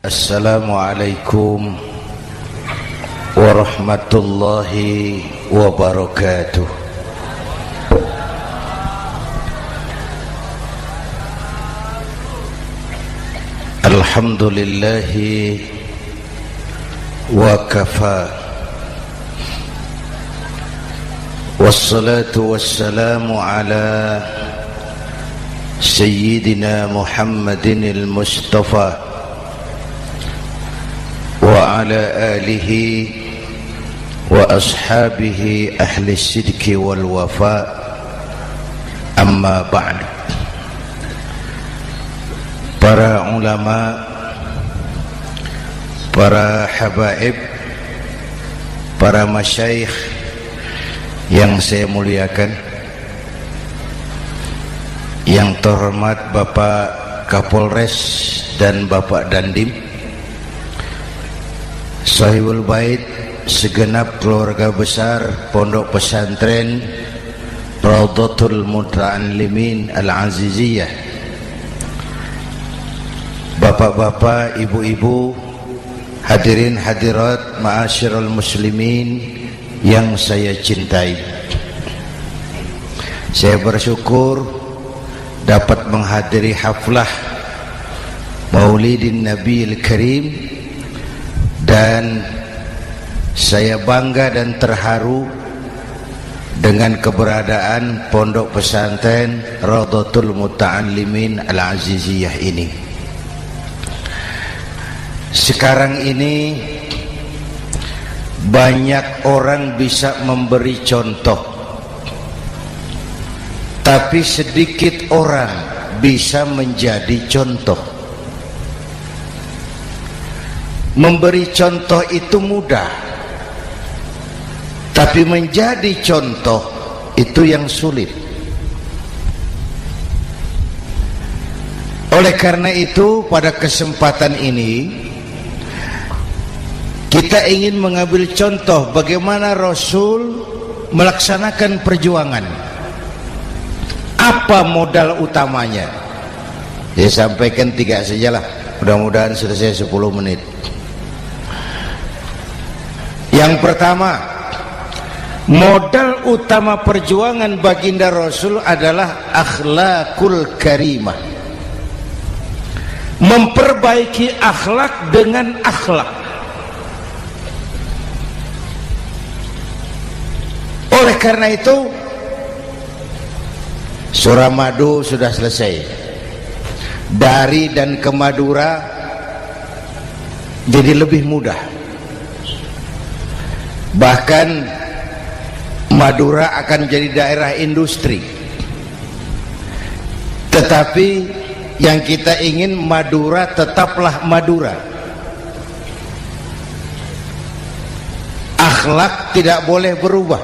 Assalamualaikum warahmatullahi wabarakatuh. Alhamdulillahi wa kafa, wassalatu wassalamu ala Sayyidina Muhammadin al-Mustafa wa ala alihi wa ashabihi ahli sidqi wal wafa, amma ba'd. Para ulama, para habaib, para masyayikh yang saya muliakan, yang terhormat Bapak Kapolres dan Bapak Dandim, Sahibul Bait, segenap keluarga besar Pondok Pesantren Raudhatul Muta'allimin Al-Aziziyah, bapak-bapak, ibu-ibu, hadirin hadirat ma'asyiral muslimin yang saya cintai. Saya bersyukur dapat menghadiri haflah Maulidin Nabiil Karim, dan saya bangga dan terharu dengan keberadaan Pondok Pesantren Raudhatul Muta'allimin Al-Aziziyah ini. Sekarang ini banyak orang bisa memberi contoh, tapi sedikit orang bisa menjadi contoh. Memberi contoh itu mudah, tapi menjadi contoh itu yang sulit. Oleh karena itu, pada kesempatan ini kita ingin mengambil contoh bagaimana Rasul melaksanakan perjuangan. Apa modal utamanya? Saya sampaikan 3 sajalah, mudah-mudahan selesai 10 menit. Yang pertama, modal utama perjuangan baginda Rasul adalah akhlakul karimah. Memperbaiki akhlak dengan akhlak. Oleh karena itu, surah Madu sudah selesai. Dari dan ke Madura jadi lebih mudah. Bahkan Madura akan jadi daerah industri. Tetapi yang kita ingin, Madura tetaplah Madura. Akhlak tidak boleh berubah.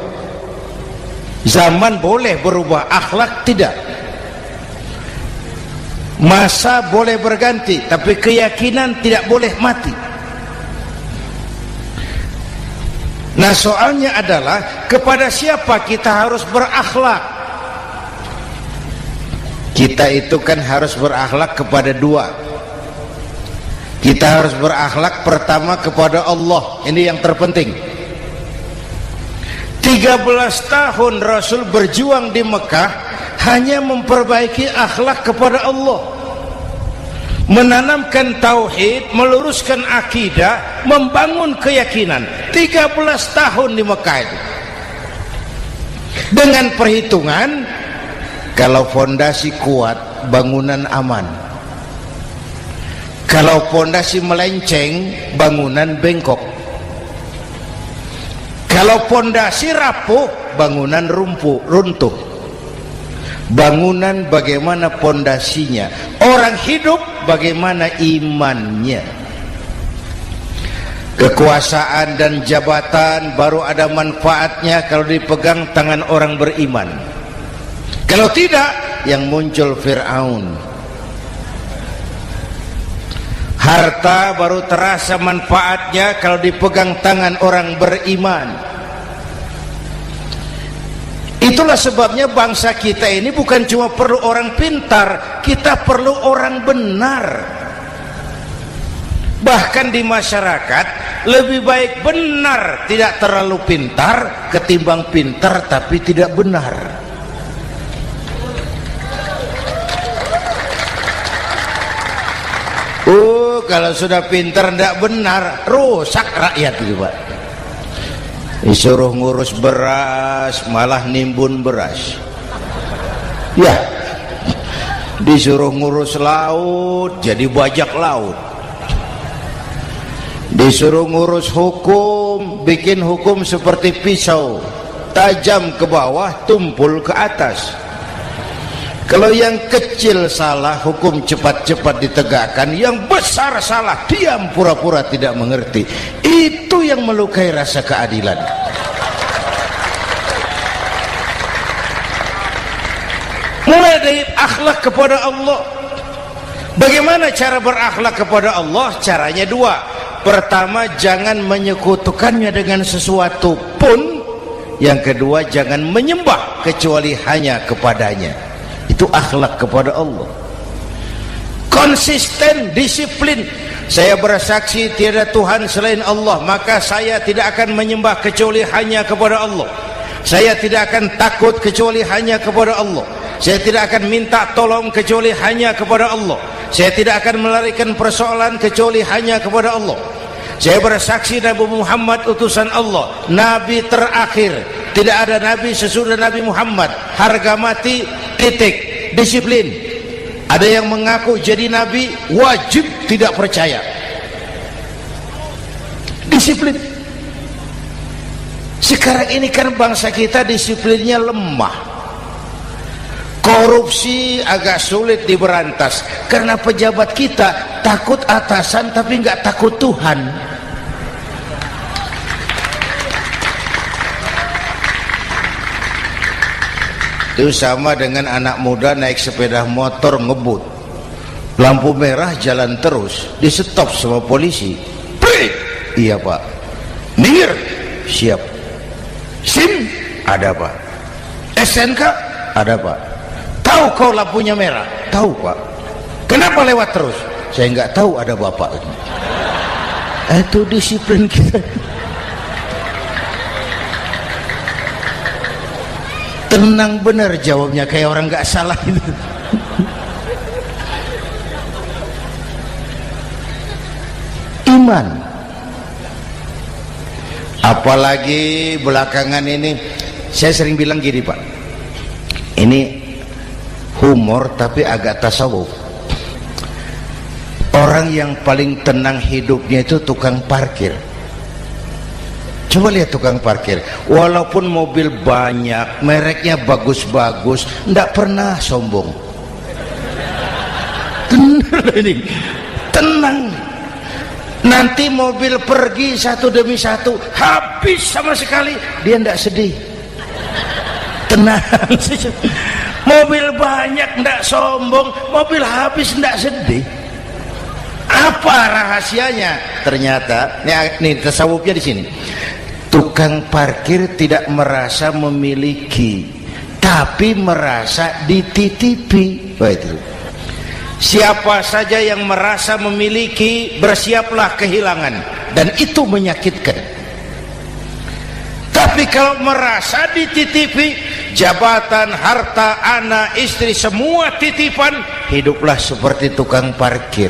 Zaman boleh berubah, akhlak tidak. Masa boleh berganti, tapi keyakinan tidak boleh mati. Nah, soalnya adalah kepada siapa kita harus berakhlak. Kita itu kan harus berakhlak kepada 2. Kita harus berakhlak pertama kepada Allah. Ini yang terpenting. 13 tahun Rasul berjuang di Mekah hanya memperbaiki akhlak kepada Allah, menanamkan tauhid, meluruskan akidah, membangun keyakinan. 13 tahun di Mekah itu, dengan perhitungan kalau fondasi kuat, bangunan aman. Kalau fondasi melenceng, bangunan bengkok. Kalau fondasi rapuh, bangunan runtuh. Bangunan bagaimana fondasinya? Orang hidup bagaimana imannya? Kekuasaan dan jabatan baru ada manfaatnya kalau dipegang tangan orang beriman. Kalau tidak, yang muncul Fir'aun. Harta baru terasa manfaatnya kalau dipegang tangan orang beriman. Itulah sebabnya bangsa kita ini bukan cuma perlu orang pintar, kita perlu orang benar. Bahkan di masyarakat lebih baik benar tidak terlalu pintar ketimbang pintar tapi tidak benar. Kalau sudah pintar tidak benar, rusak rakyat itu Pak. Disuruh ngurus beras malah nimbun beras. Ya, disuruh ngurus laut jadi bajak laut. Disuruh ngurus hukum, bikin hukum seperti pisau, tajam ke bawah, tumpul ke atas. Kalau yang kecil salah, hukum cepat-cepat ditegakkan. Yang besar salah, diam pura-pura tidak mengerti. Itu yang melukai rasa keadilan. Mulai dari akhlak kepada Allah. Bagaimana cara berakhlak kepada Allah? Caranya dua. Pertama, jangan menyekutukannya dengan sesuatu pun. Yang kedua, jangan menyembah kecuali hanya kepadanya. Itu akhlak kepada Allah. Konsisten, disiplin. Saya bersaksi tiada Tuhan selain Allah, maka saya tidak akan menyembah kecuali hanya kepada Allah. Saya tidak akan takut kecuali hanya kepada Allah. Saya tidak akan minta tolong kecuali hanya kepada Allah. Saya tidak akan melarikan persoalan kecuali hanya kepada Allah. Saya bersaksi Nabi Muhammad utusan Allah, Nabi terakhir. Tidak ada Nabi sesudah Nabi Muhammad. Harga mati, titik. Disiplin. Ada yang mengaku jadi Nabi, wajib tidak percaya. Disiplin. Sekarang ini kan bangsa kita disiplinnya lemah. Korupsi agak sulit diberantas karena pejabat kita takut atasan tapi nggak takut Tuhan. Itu sama dengan anak muda naik sepeda motor ngebut, lampu merah jalan terus, di stop sama polisi. Break. Iya Pak. Minggir. Siap. SIM ada Pak. SNK ada Pak. Tahu kau lampunya merah? Tahu Pak. Kenapa lewat terus? Saya nggak tahu, ada bapak. Itu disiplin kita. Tenang benar jawabnya, kayak orang nggak salah itu. Iman. Apalagi belakangan ini saya sering bilang gini Pak, ini humor tapi agak tasawuf. Orang yang paling tenang hidupnya itu tukang parkir. Coba lihat tukang parkir, walaupun mobil banyak, mereknya bagus-bagus, tidak pernah sombong. Tenang. Nanti mobil pergi satu demi satu, habis sama sekali, dia tidak sedih. Tenang. Mobil banyak tidak sombong, mobil habis tidak sedih. Apa rahasianya? Ternyata, nih tasawufnya di sini. Tukang parkir tidak merasa memiliki, tapi merasa dititipi. Itu. Siapa saja yang merasa memiliki, bersiaplah kehilangan, dan itu menyakitkan. Tapi kalau merasa dititipi, jabatan, harta, anak, istri, semua titipan, hiduplah seperti tukang parkir.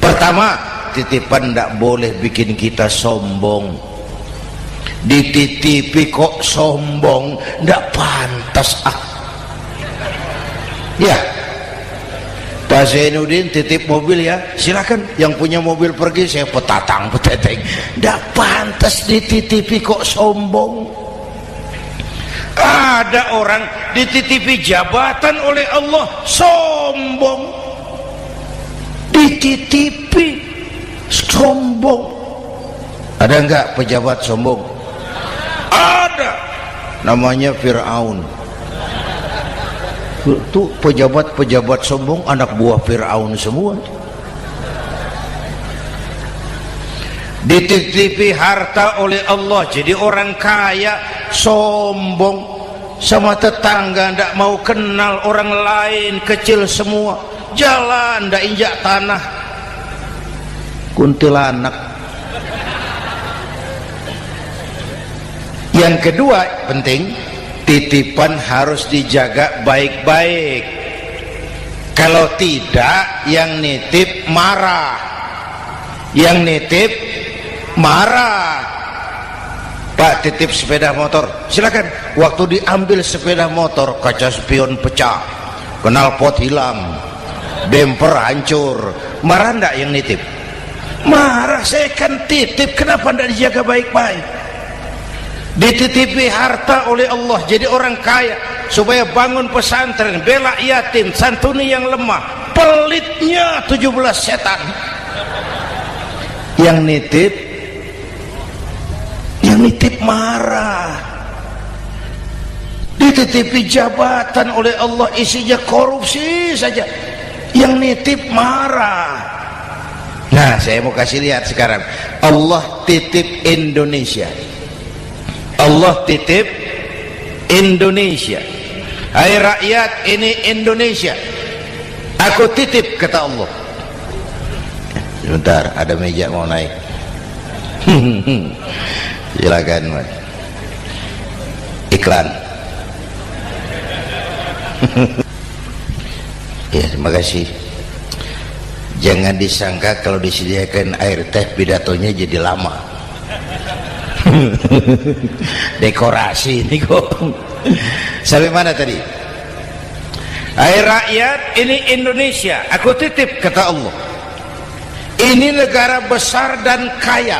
Pertama, titipan tidak boleh bikin kita sombong. Dititipi kok sombong, tidak pantas. Ya, Pak Zainuddin titip mobil ya, silakan. Yang punya mobil pergi, saya petatang peteteng. Tidak pantas dititipi kok sombong. Ada orang dititipi jabatan oleh Allah sombong. Dititipi sombong. Ada enggak pejabat sombong? Ada. Namanya Fir'aun. Itu pejabat-pejabat sombong anak buah Fir'aun semua. Dititipi harta oleh Allah, jadi orang kaya sombong, sama tetangga tidak mau kenal, orang lain kecil semua, jalan tidak injak tanah. kuntilanak. Yang kedua penting, titipan harus dijaga baik-baik. Kalau tidak, yang nitip marah. Yang nitip marah. Pak, titip sepeda motor, silakan. Waktu diambil sepeda motor, kaca spion pecah, knalpot hilang, bemper hancur. Marah enggak yang nitip? Marah. Saya kan titip, kenapa enggak dijaga baik-baik? Dititipi harta oleh Allah jadi orang kaya supaya bangun pesantren, bela yatim, santuni yang lemah. Pelitnya 17 setan. Yang nitip marah. Dititipi jabatan oleh Allah isinya korupsi saja, yang nitip marah. Nah, saya mau kasih lihat sekarang. Allah titip Indonesia. Allah titip Indonesia. Hai rakyat, ini Indonesia, aku titip, kata Allah. Sebentar, ada meja mau naik. Silakan, Mas. Iklan. Ya, terima kasih. Jangan disangka kalau disediakan air teh pidatonya jadi lama. Dekorasi ini kok. Sampai mana tadi? Hai rakyat, ini Indonesia, aku titip, kata Allah. Ini negara besar dan kaya.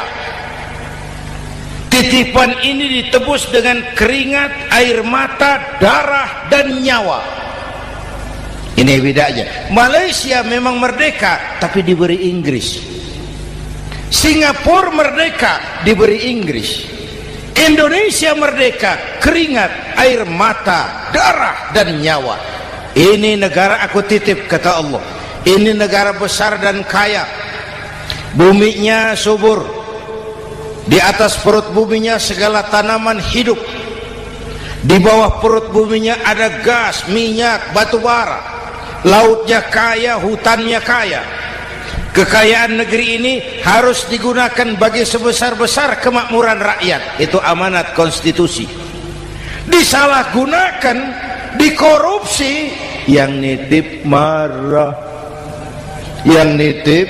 Titipan ini ditebus dengan keringat, air mata, darah, dan nyawa. Ini bedanya. Malaysia memang merdeka, tapi diberi Inggris. Singapura merdeka, diberi Inggris. Indonesia merdeka, keringat, air mata, darah, dan nyawa. Ini negara aku titip, kata Allah. Ini negara besar dan kaya. Buminya subur. Di atas perut buminya segala tanaman hidup. Di bawah perut buminya ada gas, minyak, batu bara. Lautnya kaya, hutannya kaya. Kekayaan negeri ini harus digunakan bagi sebesar-besar kemakmuran rakyat. Itu amanat konstitusi. Disalahgunakan, dikorupsi, yang nitip marah. Yang nitip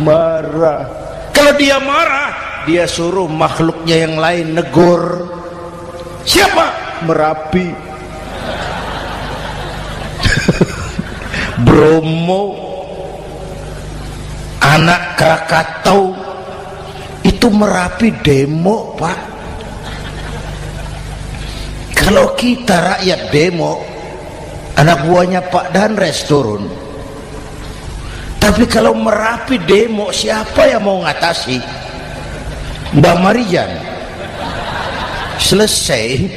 marah. Kalau dia marah, dia suruh makhluknya yang lain negur. Siapa? Merapi, Bromo, anak Krakatau. Itu Merapi demo, Pak. Kalau kita rakyat demo, anak buahnya Pak Danres turun. Tapi kalau Merapi demo, siapa yang mau ngatasi? Mbah Marijan. Selesai.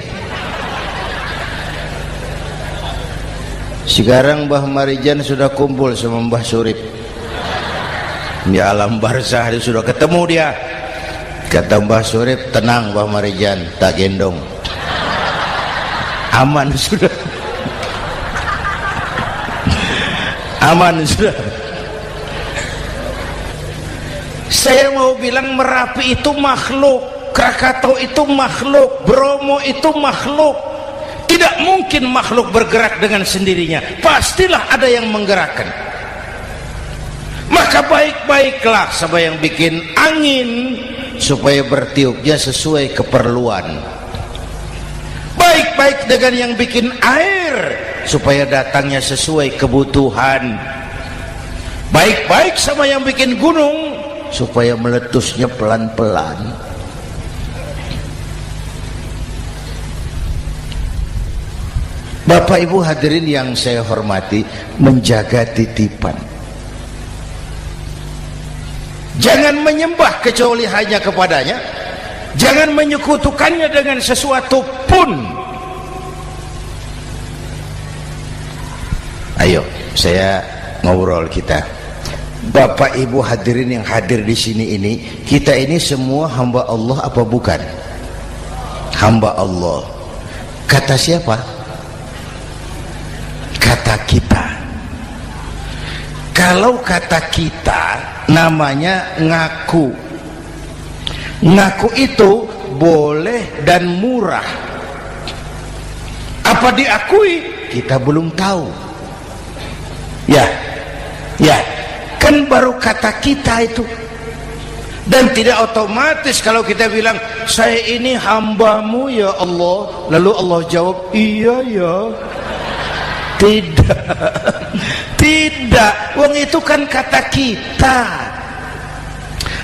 Sekarang Mbah Marijan sudah kumpul sama Mbah Surip di alam barzah, dia sudah ketemu dia. Kata Mbah Surip, tenang Mbah Marijan, tak gendong, aman sudah. Aman sudah. Saya mau bilang Merapi itu makhluk, Krakatau itu makhluk, Bromo itu makhluk. Tidak mungkin makhluk bergerak dengan sendirinya, pastilah ada yang menggerakkan. Maka baik-baiklah sama yang bikin angin supaya bertiupnya sesuai keperluan. Baik-baik dengan yang bikin air supaya datangnya sesuai kebutuhan. Baik-baik sama yang bikin gunung supaya meletusnya pelan-pelan. Bapak Ibu hadirin yang saya hormati, menjaga titipan. Jangan menyembah kecuali hanya kepadanya. Jangan menyekutukannya dengan sesuatu pun. Ayo, saya ngobrol kita. Bapak Ibu hadirin yang hadir di sini ini, kita ini semua hamba Allah apa bukan? Hamba Allah. Kata siapa? Kata kita. Kalau kata kita namanya ngaku. Ngaku itu boleh dan murah. Apa diakui? Kita belum tahu. Ya, kan baru kata kita itu. Dan tidak otomatis kalau kita bilang saya ini hambamu ya Allah, lalu Allah jawab iya ya. Tidak, wong itu kan kata kita.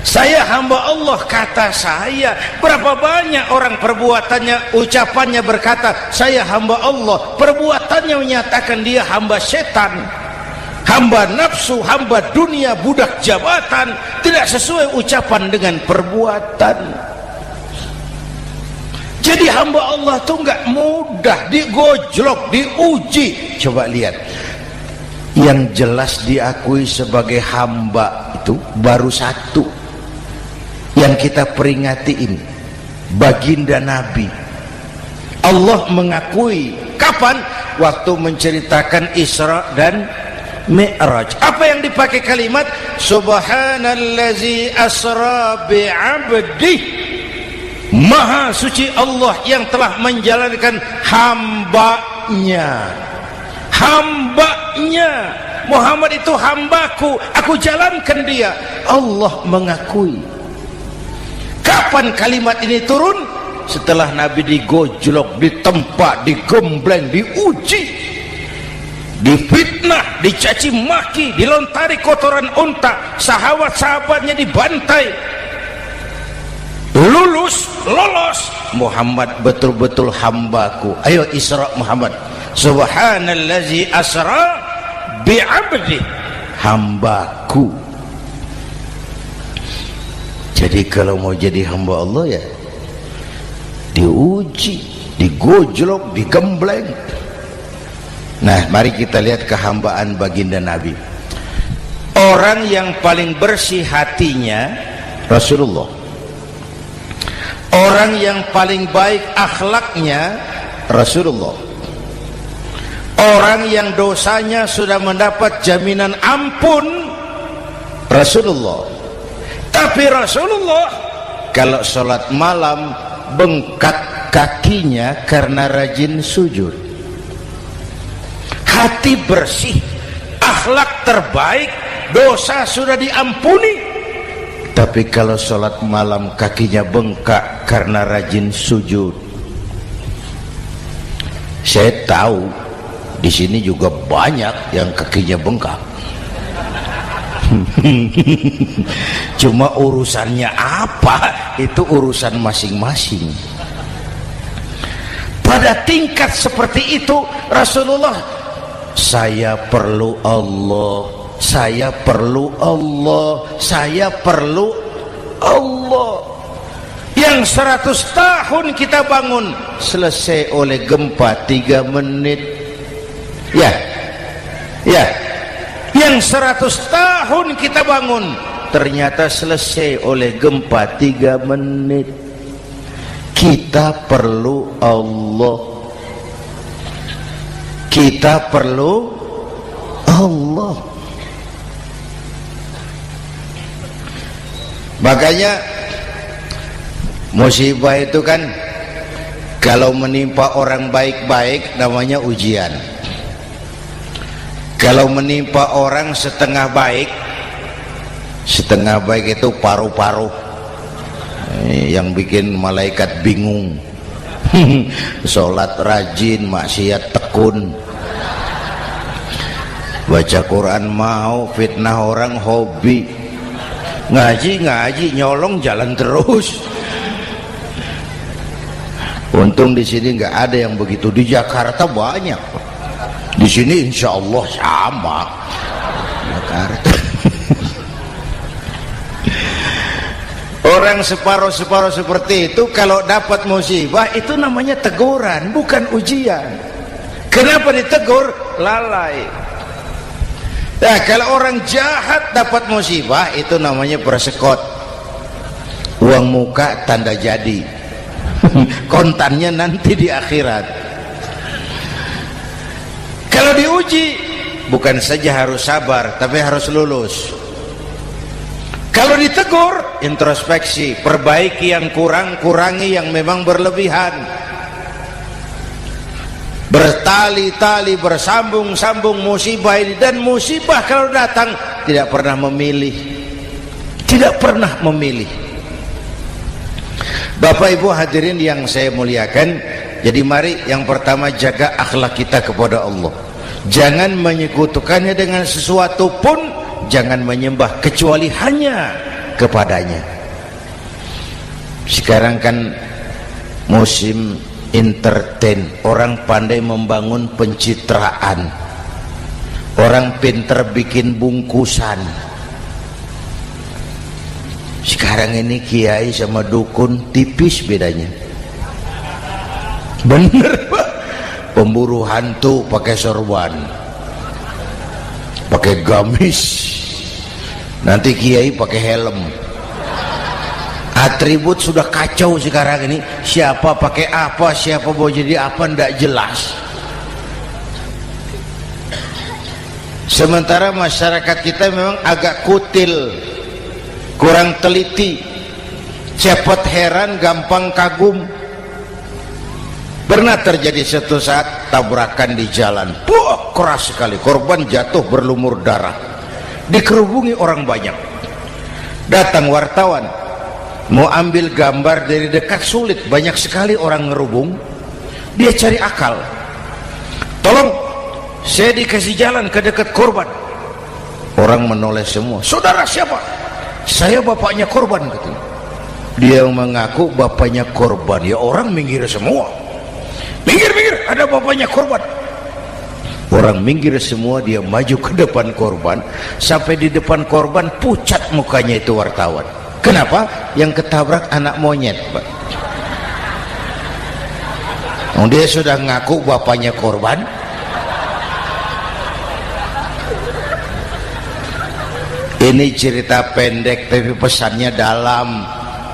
Saya hamba Allah, kata saya. Berapa banyak orang perbuatannya, ucapannya berkata saya hamba Allah, perbuatannya menyatakan dia hamba setan, hamba nafsu, hamba dunia, budak jabatan. Tidak sesuai ucapan dengan perbuatan. Jadi hamba Allah itu nggak mudah, digojlok, diuji. Coba lihat, yang jelas diakui sebagai hamba itu baru satu yang kita peringati ini, baginda Nabi. Allah mengakui kapan? Waktu menceritakan Isra dan Mi'raj. Apa yang dipakai kalimat? Subhanallazi asra bi'abdih. Maha suci Allah yang telah menjalankan hambanya. Hambanya. Muhammad itu hambaku, aku jalankan dia. Allah mengakui. Kapan kalimat ini turun? Setelah Nabi digojlok, ditempa, digembleng, diuji, difitnah, dicaci maki, dilontari kotoran unta, sahabat-sahabatnya dibantai. Lolos, Muhammad betul-betul hambaku. Ayo Isra Muhammad. Subhanallazi asra bi'abdi, hambaku. Jadi kalau mau jadi hamba Allah ya diuji, digojlok, digembleng. Nah, mari kita lihat kehambaan baginda Nabi. Orang yang paling bersih hatinya Rasulullah. Orang yang paling baik akhlaknya Rasulullah. Orang yang dosanya sudah mendapat jaminan ampun Rasulullah. Tapi Rasulullah kalau sholat malam bengkak kakinya karena rajin sujud. Hati bersih, akhlak terbaik, dosa sudah diampuni. Tapi kalau sholat malam kakinya bengkak karena rajin sujud. Saya tahu di sini juga banyak yang kakinya bengkak. Cuma urusannya apa, itu urusan masing-masing. Pada tingkat seperti itu Rasulullah, saya perlu Allah, saya perlu Allah, saya perlu Allah. Yang 100 tahun kita bangun selesai oleh gempa 3 menit. Ya, yang 100 tahun kita bangun ternyata selesai oleh gempa 3 menit. Kita perlu Allah, kita perlu Allah. Makanya musibah itu kan kalau menimpa orang baik-baik namanya ujian. Kalau menimpa orang setengah baik itu paru-paru yang bikin malaikat bingung. Sholat rajin, maksiat tekun, baca Quran mau, fitnah orang hobi, ngaji nyolong jalan terus. Untung di sini nggak ada yang begitu. Di Jakarta banyak. Di sini insya Allah sama. Jakarta. Orang separuh-separuh seperti itu kalau dapat musibah itu namanya teguran, bukan ujian. Kenapa ditegur? Lalai. Nah, kalau orang jahat dapat musibah itu namanya persekot. Uang muka tanda jadi. Kontannya nanti di akhirat. Kalau diuji bukan saja harus sabar tapi harus lulus. Kalau ditegur, introspeksi, perbaiki yang kurang, kurangi yang memang berlebihan. Bertali-tali, bersambung-sambung musibah ini, dan musibah kalau datang tidak pernah memilih, tidak pernah memilih. Bapak Ibu hadirin yang saya muliakan, jadi mari yang pertama jaga akhlak kita kepada Allah. Jangan menyekutukannya dengan sesuatu pun, jangan menyembah kecuali hanya kepadanya. Sekarang kan musim entertain, orang pandai membangun pencitraan, orang pinter bikin bungkusan. Sekarang ini kiai sama dukun tipis bedanya. Bener Pak, pemburu hantu pakai sorban, pakai gamis, nanti kiai pakai helm. Atribut sudah kacau sekarang ini, siapa pakai apa, siapa mau jadi apa, ndak jelas. Sementara masyarakat kita memang agak kutil, kurang teliti, cepat heran, gampang kagum. Pernah terjadi suatu saat tabrakan di jalan, keras sekali, korban jatuh berlumur darah, dikerubungi orang banyak. Datang wartawan mau ambil gambar dari dekat, sulit, banyak sekali orang ngerubung. Dia cari akal, tolong saya dikasih jalan ke dekat korban. Orang menoleh semua. Saudara siapa? Saya bapaknya korban, katanya. Dia mengaku bapaknya korban. Ya orang minggir semua, minggir, ada bapaknya korban. Orang minggir semua, dia maju ke depan korban. Sampai di depan korban pucat mukanya itu wartawan. Kenapa? Yang ketabrak anak monyet, Pak. Dia sudah ngaku bapaknya korban. Ini cerita pendek tapi pesannya dalam.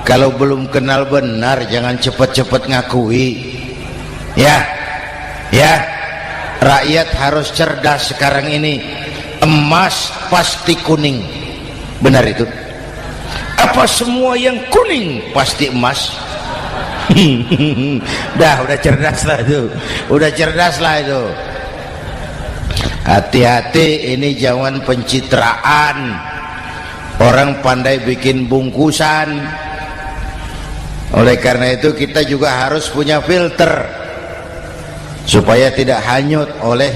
Kalau belum kenal benar jangan cepat-cepat ngakui. Ya, rakyat harus cerdas sekarang ini. Emas pasti kuning, benar itu? Apa semua yang kuning pasti emas? udah cerdas lah itu, udah cerdas lah itu. Hati-hati, ini jangan pencitraan. Orang pandai bikin bungkusan. Oleh karena itu kita juga harus punya filter supaya tidak hanyut oleh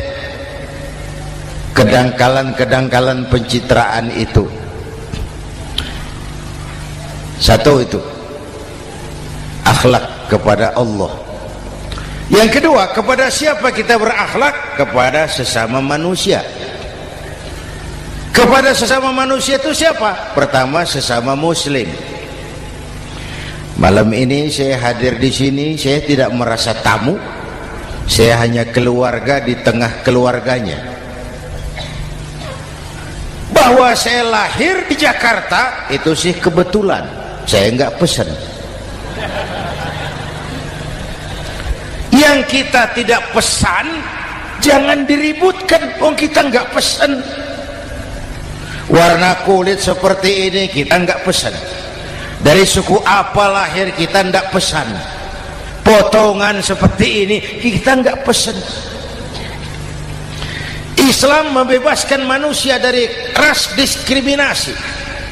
kedangkalan-kedangkalan pencitraan itu. Satu itu akhlak kepada Allah. Yang kedua, kepada siapa kita berakhlak? Kepada sesama manusia. Kepada sesama manusia itu siapa? Pertama, sesama muslim. Malam ini saya hadir di sini, saya tidak merasa tamu. Saya hanya keluarga di tengah keluarganya. Bahwa saya lahir di Jakarta itu sih kebetulan. Saya enggak pesan. Yang kita tidak pesan jangan diributkan. Kita enggak pesan. Warna kulit seperti ini kita enggak pesan. Dari suku apa lahir kita enggak pesan. Potongan seperti ini kita enggak pesan. Islam membebaskan manusia dari ras diskriminasi.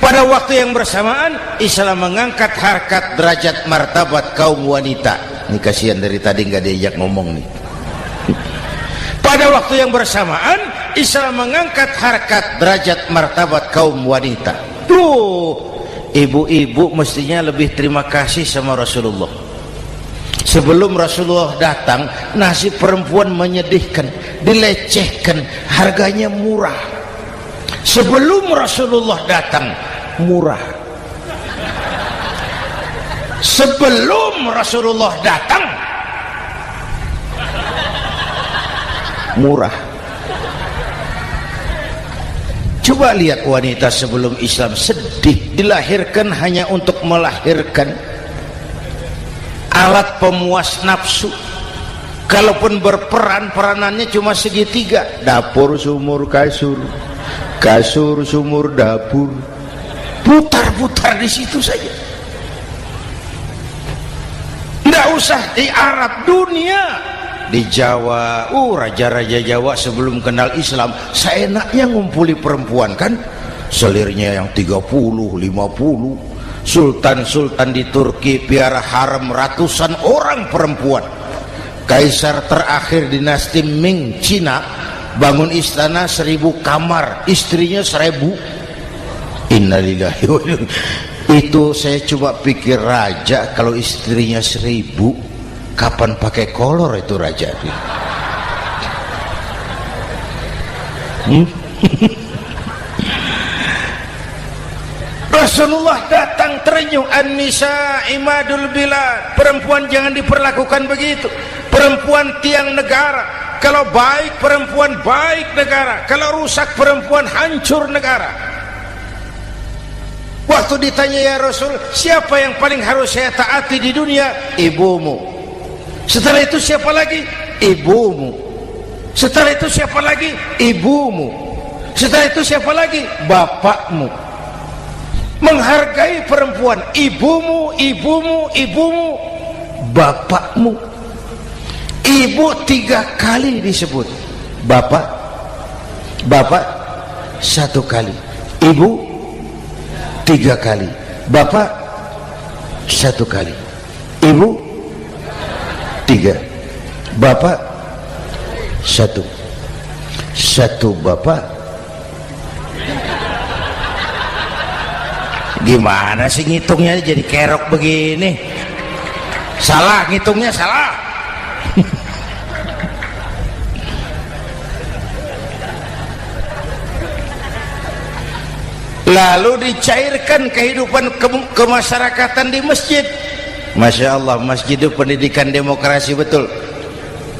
Pada waktu yang bersamaan Islam mengangkat harkat, derajat, martabat kaum wanita. Ini kasihan dari tadi nggak diajak ngomong nih. Pada waktu yang bersamaan Islam mengangkat harkat, derajat, martabat kaum wanita. Tuh, ibu-ibu mestinya lebih terima kasih sama Rasulullah. Sebelum Rasulullah datang, nasib perempuan menyedihkan, dilecehkan, harganya murah. Sebelum Rasulullah datang, murah. Sebelum Rasulullah datang, murah. Coba lihat wanita sebelum Islam, sedih, dilahirkan hanya untuk melahirkan, alat pemuas nafsu. Kalaupun berperan, peranannya cuma segitiga, dapur sumur kasur, kasur sumur dapur. putar-putar di situ saja. Tidak usah di Arab, dunia, di Jawa. Raja-raja Jawa sebelum kenal Islam seenaknya ngumpuli perempuan kan, selirnya yang 30, 50. Sultan-sultan di Turki piara harem ratusan orang perempuan. Kaisar terakhir dinasti Ming Cina bangun istana 1000 kamar, istrinya 1000. Innalillahi wa inna. Itu saya coba pikir, raja kalau istrinya 1000, kapan pakai kolor itu raja? Rasulullah datang terenyuh, an-nisa imadul bilad, perempuan jangan diperlakukan begitu, perempuan tiang negara, kalau baik perempuan baik negara, kalau rusak perempuan hancur negara. Waktu ditanya, ya Rasul, siapa yang paling harus saya taati di dunia? Ibumu. Setelah itu siapa lagi? Ibumu. Setelah itu siapa lagi? Ibumu. Setelah itu siapa lagi? Bapakmu. Menghargai perempuan, ibumu, ibumu, ibumu, bapakmu. Ibu 3 kali disebut, bapak 1 kali, ibu 3 kali, bapak 1 kali, ibu 3, bapak 1 bapak. Gimana sih ngitungnya jadi kerok begini? Salah ngitungnya, salah. Lalu dicairkan kehidupan kemasyarakatan di masjid. Masya Allah, masjid itu pendidikan demokrasi betul.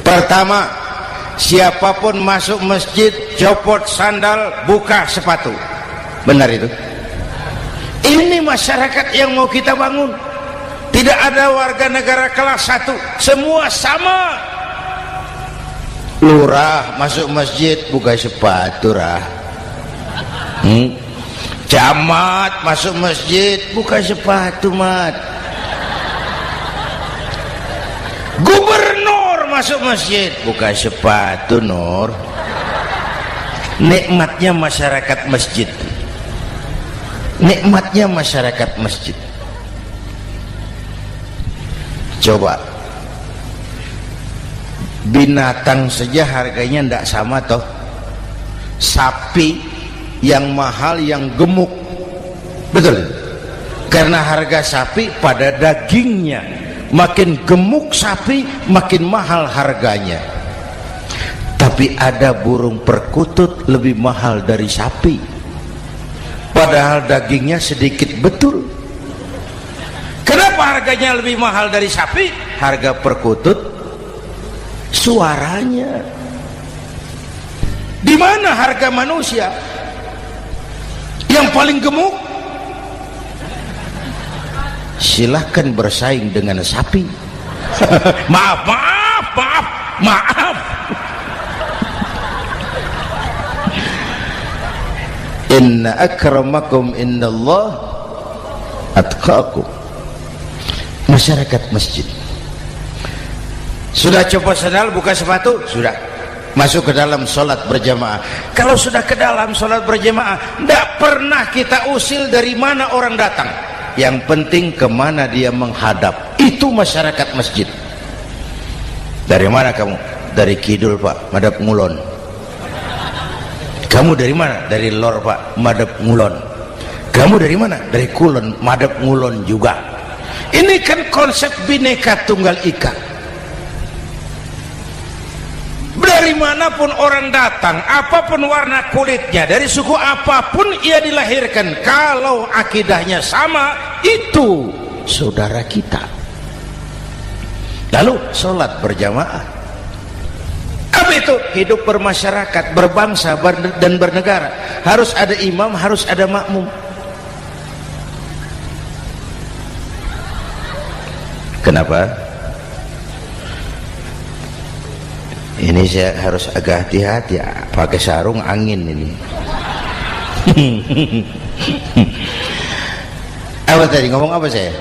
Pertama, siapapun masuk masjid copot sandal, buka sepatu. Benar itu? Ini masyarakat yang mau kita bangun. Tidak ada warga negara kelas 1, semua sama. Lurah masuk masjid buka sepatu, Camat masuk masjid buka sepatu, mat. Gubernur masuk masjid buka sepatu, Nur. Nikmatnya masyarakat masjid. Nikmatnya masyarakat masjid. Coba, binatang saja harganya tidak sama toh. Sapi yang mahal, yang gemuk, betul? Karena harga sapi pada dagingnya. Makin gemuk sapi, makin mahal harganya. Tapi ada burung perkutut lebih mahal dari sapi, padahal dagingnya sedikit, betul. Kenapa harganya lebih mahal dari sapi? Harga perkutut suaranya. Di mana harga manusia yang paling gemuk? Silahkan bersaing dengan sapi. maaf. Inna akramakum indallah atqakum. Masyarakat masjid sudah copot sandal, buka sepatu, sudah masuk ke dalam sholat berjamaah. Kalau sudah ke dalam sholat berjamaah, tidak pernah kita usil dari mana orang datang, yang penting kemana dia menghadap. Itu masyarakat masjid. Dari mana kamu? Dari kidul, Pak, madhab ngulon. Kamu dari mana? Dari lor, Pak, madhab ngulon. Kamu dari mana? Dari kulon, madhab ngulon juga. Ini kan konsep Bhinneka Tunggal Ika. Dari manapun orang datang, apapun warna kulitnya, dari suku apapun ia dilahirkan, kalau akidahnya sama, itu saudara kita. Lalu sholat berjamaah. Apa itu? Hidup bermasyarakat, berbangsa dan bernegara. Harus ada imam, harus ada makmum. Kenapa? Ini saya harus agak hati-hati, pakai sarung angin ini. Apa tadi ngomong apa saya?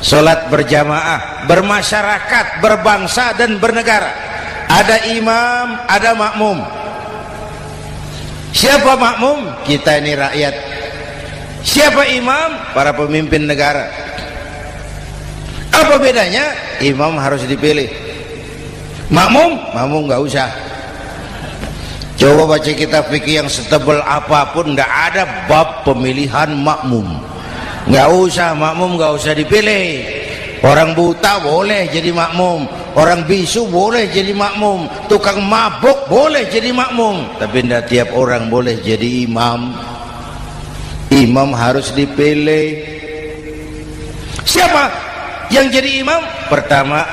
Salat berjamaah, bermasyarakat, berbangsa dan bernegara. Ada imam, ada makmum. Siapa makmum? Kita ini rakyat. Siapa imam? Para pemimpin negara. Apa bedanya? Imam harus dipilih, makmum nggak usah. Coba baca kitab fikih yang setebal apapun, nggak ada bab pemilihan makmum. Nggak usah, makmum nggak usah dipilih. Orang buta boleh jadi makmum, orang bisu boleh jadi makmum, tukang mabuk boleh jadi makmum, tapi tidak tiap orang boleh jadi imam. Imam harus dipilih. Siapa yang jadi imam? Pertama